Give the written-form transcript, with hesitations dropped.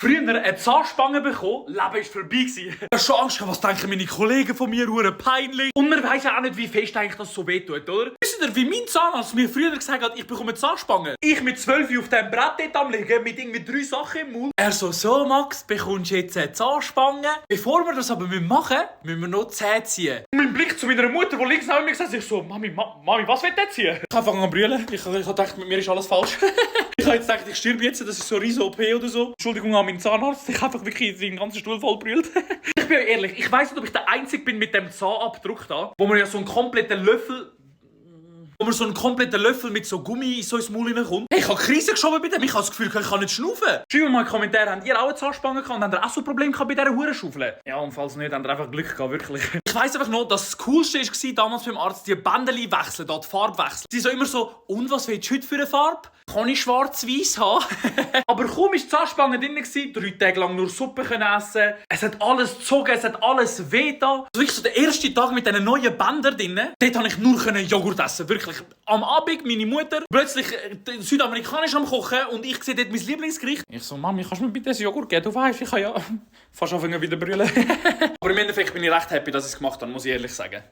Früher eine Zahnspange bekommen, Leben war vorbei gewesen. Ich habe schon Angst gehabt, was denken meine Kollegen von mir, hure peinlich. Und man weiss ja auch nicht, wie fest eigentlich das so wehtut, oder? Wisst ihr, wie mein Zahnarzt mir früher gesagt hat, ich bekomme eine Zahnspange? Ich mit 12 auf dem Brett dort am liegen, mit irgendwie 3 Sachen im Mund. Er so Max, bekommst du jetzt eine Zahnspange? Bevor wir das aber machen müssen wir noch Zähne ziehen. Und mein Blick zu meiner Mutter, die links neben mir gesagt hat, ich so, Mami, was will der ziehen? Ich habe angefangen zu brüllen. Ich habe gedacht, mit mir ist alles falsch. Ich habe jetzt gedacht, ich sterbe jetzt, das ist so eine riesen OP oder so. Entschuldigung an meinen Zahnarzt, ich habe einfach wirklich den ganzen Stuhl voll brüllt. Ich bin ja ehrlich, ich weiss nicht, ob ich der Einzige bin mit dem Zahnabdruck da, wo man ja so einen kompletten Löffel mit so Gummi in so ins Maul reinkommt. Hey, ich habe Krise geschoben bei dem. Ich habe das Gefühl, ich kann nicht schnaufen. Schreibt mal in die Kommentare, habt ihr auch eine Zahnspange gehabt und habt ihr auch so Probleme bei dieser Hurenschaufel? Ja, und falls nicht, habt ihr einfach Glück gehabt, wirklich. Ich weiss einfach noch, dass das Coolste war damals beim Arzt, die Bändeli wechseln, die Farbe wechseln. Sie so immer so, und was willst du heute für eine Farbe? Kann ich schwarz-weiß haben? Aber kaum war die Zahnspange drin, 3 Tage lang nur Suppe essen. Es hat alles gezogen, es hat alles wehgetan. Also wirklich so der erste Tag mit diesen neuen Bändern drin, dort konnte ich nur Joghurt essen. Wirklich. Am Abend, meine Mutter, plötzlich südamerikanisch am Kochen und ich sehe dort mein Lieblingsgericht. Ich so, Mami, kannst du mir bitte einen Joghurt geben? Du weißt, ich kann ja fast anfangen wieder brüllen. Aber im Endeffekt bin ich recht happy, dass ich es gemacht habe, muss ich ehrlich sagen.